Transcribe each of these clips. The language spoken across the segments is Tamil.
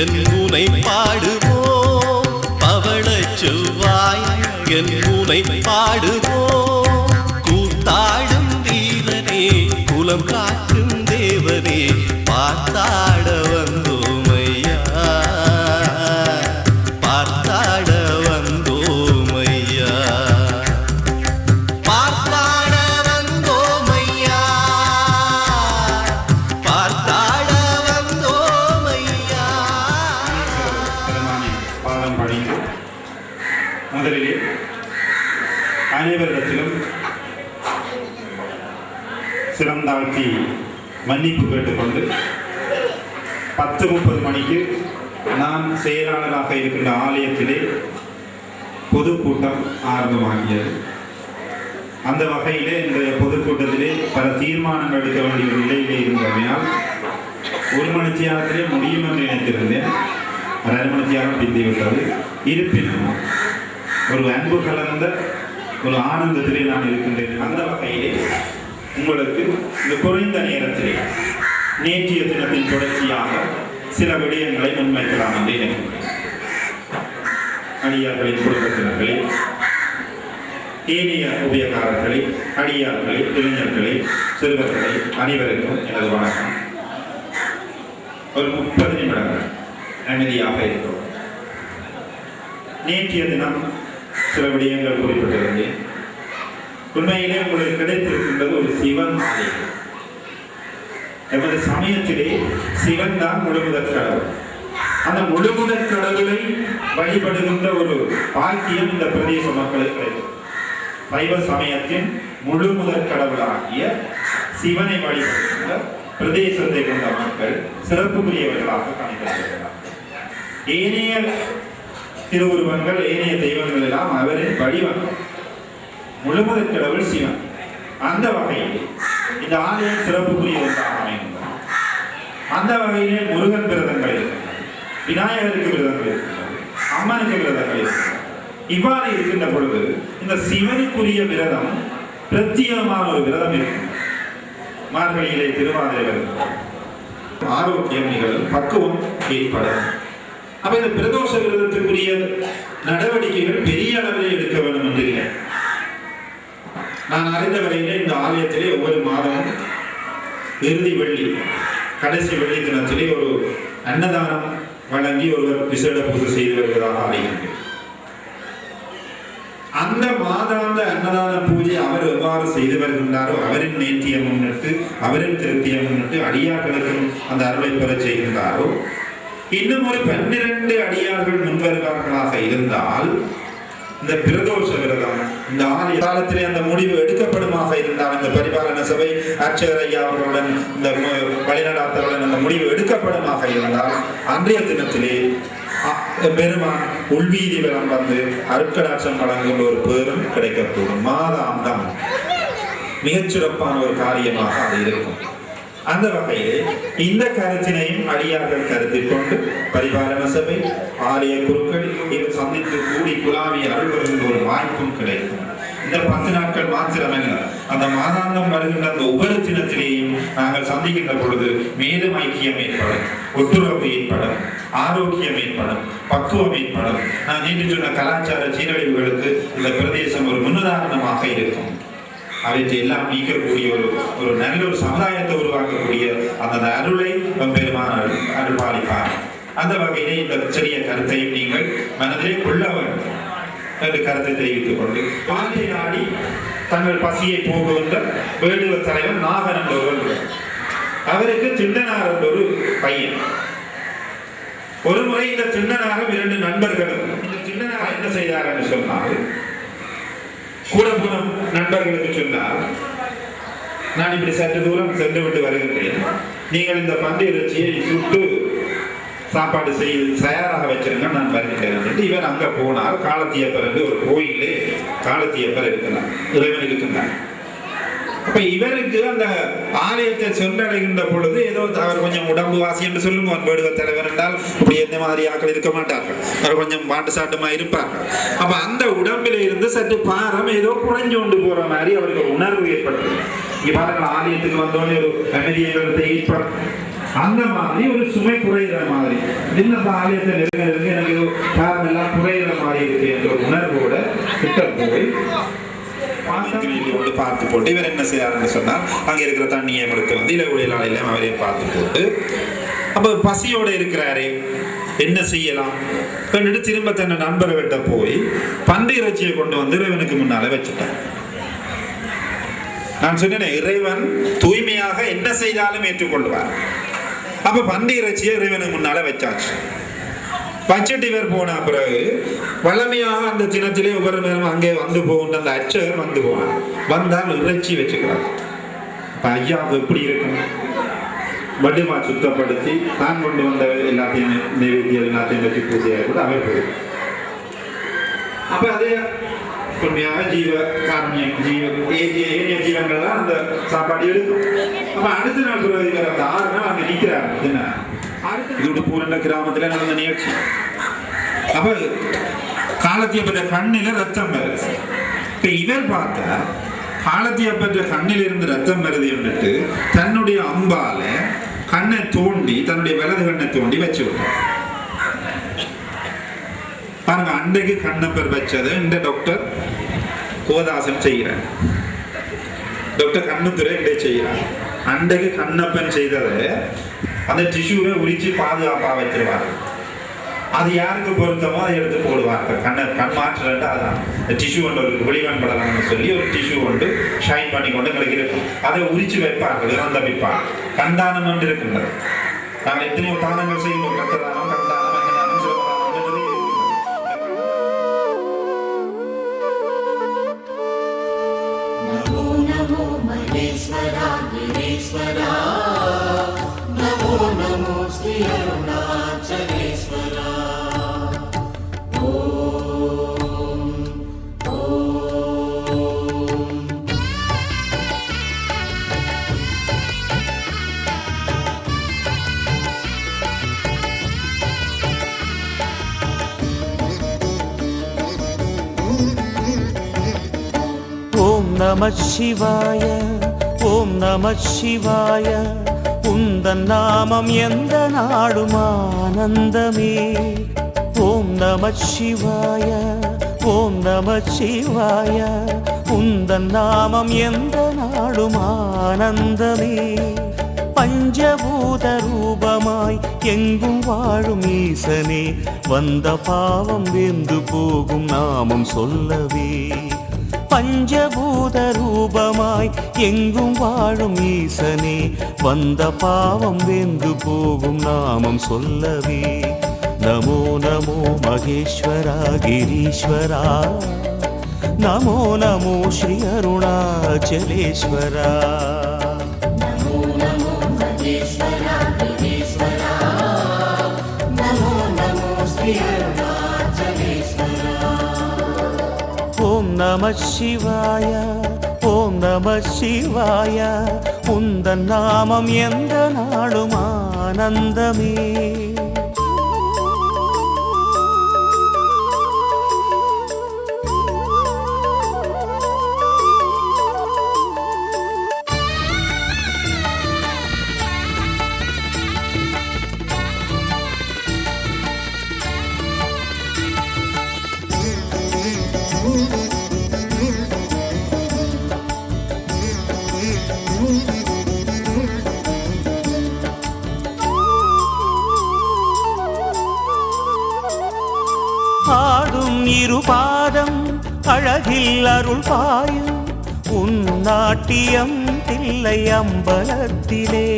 என் உனை பாடுவோம் பவளச் செவ்வாய் என் உனை பாடுவோம் கூத்தாடும் வீரனே குலம் காக்கும் தேவனே பார்த்தாட வந்தோமையா பார்த்தாட வந்தோமையா பார்த்தாட வந்தோமையா பார்த்தாட வந்தோமையா. பாடம் படித்து முதலிலே அனைவரிடத்திலும் சிறந்தாழ்த்தி மன்னிப்பு கேட்டுக்கொண்டு 10:30 மணிக்கு நான் செயலாளராக இருக்கின்ற ஆலயத்திலே பொதுக்கூட்டம் ஆரம்பமாகியது. அந்த வகையிலே இந்த பொதுக்கூட்டத்திலே பல தீர்மானங்கள் எடுக்க வேண்டிய நிலையிலே இருந்தமையால் 1 மணி தியாகத்திலே முடியும் என்று நினைத்திருந்தேன். 1/2 மணி தியாகம் பிந்திவிட்டது. இருப்பினும் ஒரு அன்பு கலந்த ஒரு ஆனந்தத்திலே நான் இருக்கின்றேன். அந்த வகையிலே உங்களுக்கு இந்த குறைந்த நேரத்திலே நேற்றைய தினத்தின் தொடர்ச்சியாக சில விடயங்களை முன்வைக்கலாம் என்று நினைக்கிறேன். அடியார்களின் குடும்பத்தினர்களே, ஏனைய உபயக்காரர்களே, அடியார்களே, இளைஞர்களே, சிறுவர்களே அனைவருக்கும் எனது வணக்கம். ஒரு 30 நிமிடங்கள் அமைதியாக இருக்கிறோம். நேற்றைய தினம் சில விடயங்கள் குறிப்பிட்டிருந்தேன். உண்மையிலே உங்களுக்கு கிடைத்திருக்கின்றது ஒரு சிவன் ஆலயம். எமது சமயத்திலே சிவன் தான் முழுமுதற் கடவுள். அந்த முழுமுதற் கடவுளை வழிபடுகின்ற ஒரு பாக்கியம் இந்த பிரதேச மக்களுக்கு கிடைக்கும். சைவ சமயத்தின் முழுமுதற் கடவுளாகிய சிவனை வழிபடுகின்ற பிரதேசத்தை கொண்ட மக்கள் சிறப்புக்குரியவர்களாக கணிக்கப்படுகிறார். ஏனைய திருவுருவங்கள், ஏனைய தெய்வங்கள் எல்லாம் அவரின் வடிவங்கள். முழுமுதற் கடவுள் சிவன். அந்த வகையில் இந்த ஆலயம் சிறப்புக்குரிய ஒன்றாக அமைகின்றன. அந்த வகையிலே முருகன் விரதங்கள் இருக்கின்றன, விநாயகருக்கு விரதங்கள் இருக்கின்றன, அம்மனுக்கு விரதங்கள் இருக்கின்றன. இவ்வாறு இருக்கின்ற பொழுது இந்த சிவனுக்குரிய விரதம் பிரத்யேகமான ஒரு விரதம் இருக்கின்றது. மார்கழியிலே திருவாதிரை வருகின்றது. ஆரோக்கியம் நிகழும், பக்குவம் ஏற்படும். அப்ப இந்த பிரதோஷ விரதத்திற்குரிய நடவடிக்கைகள் பெரிய அளவில் எடுக்க வேண்டும் என்று இல்லை. நான் அறிந்த வரையிலே இந்த ஆலயத்திலே ஒவ்வொரு மாதமும் இறுதி வெள்ளி, கடைசி வெள்ளி தினத்திலே ஒரு அன்னதானம் வழங்கி ஒருவர் விசேட பூஜை செய்து வருவதாக அறிகின்றேன். அந்த மாதாந்த அன்னதான பூஜை அவர் எவ்வாறு செய்து வருகின்றாரோ, அவரின் நேர்த்தியை முன்னிட்டு, அவரின் திருப்தியை முன்னிட்டு அடியார்களுக்கும் அந்த அருளை பெற செய்கின்றாரோ, இன்னும் ஒரு 12 அடியார்கள் முன்வருவார்களாக இருந்தால் இந்த பிரதோஷ விரதம் இந்த ஆலய காலத்திலே அந்த முடிவு எடுக்கப்படுமாக இருந்தால், இந்த பரிபாலன சபை அர்ச்சகர் ஐயா அவர்களுடன் இந்த வழிநடாத்தலுடன் அந்த முடிவு எடுக்கப்படுமாக இருந்தால், அன்றைய தினத்திலே பெருமான் உள்வீதி விரம் வந்து அருட்கடாட்சம் வழங்கும் ஒரு பேரும் கிடைக்கக்கூடும். மாதாந்தம் மிகச்சிறப்பான ஒரு காரியமாக அது இருக்கும். அந்த வகையிலே இந்த கருத்தினையும் அடியார்கள் கருத்தில் கொண்டு பரிபாலன சபை, ஆலய குருக்கள் இவர் சந்தித்து கூடி குலாவி அருள் வருகின்ற ஒரு வாய்ப்பும் கிடைக்கும். இந்த 10 நாட்கள் மாத்திரமல்ல, அந்த மாதாந்தம் வருகின்ற அந்த ஒவ்வொரு தினத்திலேயும் நாங்கள் சந்திக்கின்ற பொழுது மேலும் ஐக்கியம் ஏற்படும், ஒத்துழைப்பு ஏற்படும், ஆரோக்கியம் ஏற்படும், பக்குவம் ஏற்படும். நான் நேற்று சொன்ன கலாச்சார சீரழிவுகளுக்கு இந்த பிரதேசம் ஒரு முன்னுதாரணமாக இருக்கும். அவற்றை எல்லாம் நீக்கக்கூடிய ஒரு நல்ல ஒரு சமுதாயத்தை உருவாக்கக்கூடிய அந்த அருளை பெருமான அருள் பாலிப்பார். அந்த வகையிலே இந்த சிறிய கருத்தையும் நீங்கள் மனதிலே கொள்ள வேண்டும் என்று கருத்தை தெரிவித்துக் கொண்டு பாலை ஆடி தங்கள் பசியை போகுகின்ற வேடுவ தலைவர் நாகன் என்ற ஒருவர், அவருக்கு திண்டனார் என்ற ஒரு பையன். ஒரு முறை இந்த திண்டனாரும் 2 நண்பர்களும் இந்த திண்டனார் என்ன செய்தார் என்று சொன்னால், கூட போன நண்பர்களுக்கு சொன்னார், நான் இப்படி சற்று தூரம் சென்று விட்டு வருகின்றேன், நீங்கள் இந்த பன்றி இறைச்சியை சுட்டு சாப்பாடு செய்து தயாராக வச்சிருங்க, நான் வருகிறேன். இவர் அங்க போனால் காலத்தியப்பர் என்று ஒரு கோயிலே காலத்தியப்பர் இருக்கிறார், இறைவன் இருக்கின்றார். அப்ப இவருக்கு அந்த ஆலயத்தை சென்றடைகின்ற பொழுது ஏதோ அவர் கொஞ்சம் உடம்பு வாசி என்று சொல்லுவோம். வேடுவ தலைவர் என்றால் இப்படி எந்த மாதிரி ஆக்கள் இருக்க மாட்டார்கள், அவர் கொஞ்சம் பாட்டு சாட்டுமா இருப்பார்கள். அப்ப அந்த உடம்பில இருந்து சற்று பாரம் ஏதோ குறைஞ்சு கொண்டு போற மாதிரி அவருக்கு உணர்வு ஏற்பட்டது. இங்க பாருங்கள், ஆலயத்துக்கு வந்தோடனே ஒரு அமைதியை ஏற்படும், அந்த மாதிரி ஒரு சுமை குறைகிற மாதிரி இந்த ஆலயத்தை நெருங்க எனக்கு காரணம் எல்லாம் குறைகிற மாதிரி இருக்கு என்ற ஒரு உணர்வோட கிட்ட போய் பார்த்து போட்டு இவர் என்ன செய்யாருன்னு சொன்னார், அங்க இருக்கிற தண்ணியை எடுத்து வந்து இலகுலையில அவரையும் பார்த்து போட்டு அப்ப பசியோட இருக்கிறாரே என்ன செய்யலாம் கண்டுட்டு திரும்ப தன்னை நண்பரை விட்ட போய் பன்றி இறைச்சியை கொண்டு வந்து இறைவனுக்கு முன்னால வச்சுட்டார். நான் சொன்னேன் இறைவன் தூய்மையாக என்ன செய்தாலும் ஏற்றுக்கொள்வார். அப்ப பன்றி இறைச்சியை இறைவனுக்கு முன்னால வச்சாச்சு. வச்சுட்டு இவர் போன பிறகு வளமையாக அந்த தினத்திலே ஒவ்வொரு நேரம் அங்கே வந்து போகின்ற அந்த அர்ச்சகர் வந்து போனார். வந்தால் இறைச்சி வச்சுக்கிறார். ஐயாவுக்கு எப்படி இருக்கும், வடிமா சுத்தப்படுத்தி தான் கொண்டு வந்த எல்லாத்தையும் நெய்வேத்தியம் எல்லாத்தையும் வச்சு பூஜையாக கூட அவர் போயிடும். அப்ப அதே உண்மையாக ஜீவ காரணியம் ஏனிய ஜீவன்கள் தான் அந்த சாப்பாடு எடுக்கும். அப்ப அடுத்த நாள் பிறகு அந்த 6 நாள் அங்க நிற்கிறார். என்ன இது பூரண்ட கிராமத்துல நடந்த நிகழ்ச்சி. அப்ப காலத்திய பெற்ற கண்ணில ரத்தம் வருது. இப்ப இவர் பார்த்தா காலத்திய பெற்ற கண்ணில் இருந்து ரத்தம் வருது என்றுட்டு தன்னுடைய அம்பால கண்ணை தோண்டி தன்னுடைய வலது கண்ணை தோண்டி வச்சு விட்டார். பாருங்க, அன்றைக்கு கண்ணப்பர் வச்சதை இந்த டாக்டர் கோதாசன் செய்கிறார். டாக்டர் கண்ணுத்துறை இன்றைய செய்கிறார். அன்றைக்கு கண்ணப்பன் செய்ததை அந்த டிஷ்யூவை உரிச்சு பாதுகாப்பா வச்சிருவார். அது யாருக்கு பொருத்தமோ அதை எடுத்து போடுவார்கள். கண் மாற்றுறா அதான் டிஷ்யூ ஒன்று ஒரு வெளிவன் படலாம்னு சொல்லி ஒரு டிஷ்யூ கொண்டு ஷைன் பண்ணி கொண்டு எங்களுக்கு இருக்கும். அதை உரிச்சு வைப்பார்கள், இறந்த வைப்பார். கண்தானம் என்று இருக்கின்றது. நாங்கள் எத்தனையோ தானங்கள் செய்வோம். ரத்ததானம், கண்தானம், அன்னதானம், சிவதானம் நிறைய இருக்கின்றது. நமோ நமோ மகேஸ்வரா கிரீஸ்வரா, நமோ நமோ ஸ்ரீ அருணாச்சலேஸ்வரா. நம சிவாய, ஓம் நம சிவாய. உந்தன் நாமம் எந்த நாடும் ஆனந்தமே. ஓம் நம சிவாய, ஓம் நம சிவாய. உந்தன் நாமம் எந்த நாடும் ஆனந்தமே. பஞ்சபூத ரூபமாய் எங்கும் வாழும் ஈசனே, வந்த பாவம் வெந்து போகும் நாமம் சொல்லவே. பஞ்சபூத ரூபமாய் எங்கும் வாழும் ஈசனே, வந்த பாவம் வெந்து போகும் நாமம் சொல்லவே. நமோ நமோ மகேஸ்வரா கிரீஸ்வரா, நமோ நமோ ஸ்ரீ அருணாச்சலேஸ்வரா. நமோ நமோ மகேஸ்வரா கிரீஸ்வரா, நமோ நமோ ஸ்ரீ அருணாச்சலேஸ்வரா. ஓம் நம சிவாய, ஓம் நம சிவாய. உந்தன் நாமம் எந்த நாடும் ஆனந்தமே. ஆடும் இருபாதம் அழகில் அருள் பாயும் உன் நாட்டியம் தில்லை அம்பலத்திலே.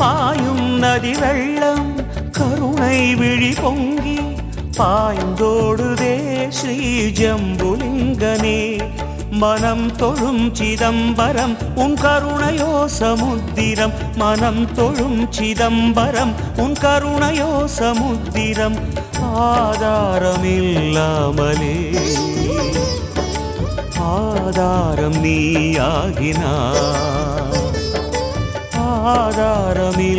பாயும் நதி வெள்ளம் கருணை விழி பொங்கி பாய்ந்தோடுதே ஸ்ரீ ஜம்புலிங்கனே. மனம் தொழும் சிதம்பரம் உன் கருணையோ சமுத்திரம். மனம் தொழும் சிதம்பரம் உன் கருணையோ சமுத்திரம். ஆதாரமில்லாமலே ஆதாரம் நீயாகினாய். ஆதாரமில்லாமலே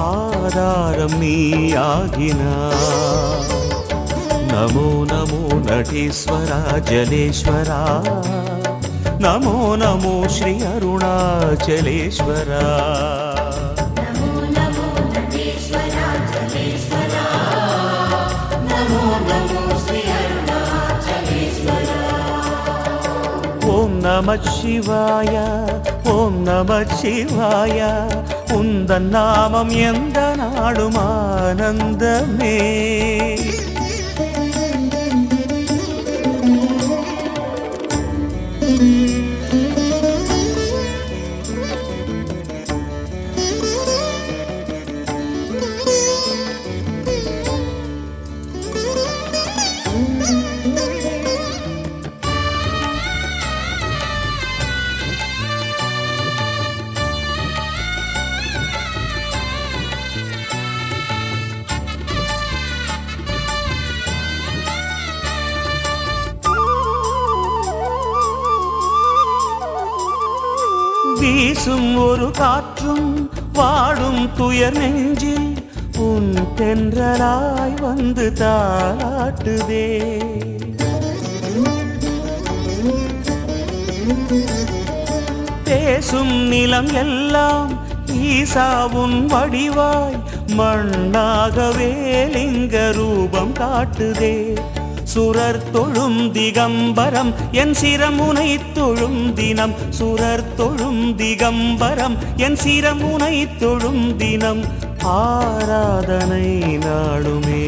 ஆதாரம் நீயாகினாய். नमो नमो नटेश्वरा जलेश्वरा नमो नमो श्री अरुणाचलेश्वरा नमो नमो नटेश्वरा जलेश्वरा नमो नमो श्री अरुणाचलेश्वरा ओम नमः शिवाय ओम नमः शिवाय उन्दन नामम एंद नाडुम आनंदमे வீசும் ஒரு காற்றும் வாடும் துயர் நெஞ்சில் உன் தென்றலாய் வந்து தாளாட்டுதே பேசும் நிலம் எல்லாம் ஈசாவுன் வடிவாய் மண்ணாகவே லிங்க ரூபம் காட்டுதே சுரர் தொழும் திகம்பரம் என் சிரமுனை தொழும் தினம் சுரர் தொழும் திகம்பரம் என் சிரமுனை தொழும் தினம் ஆராதனை நாளுமே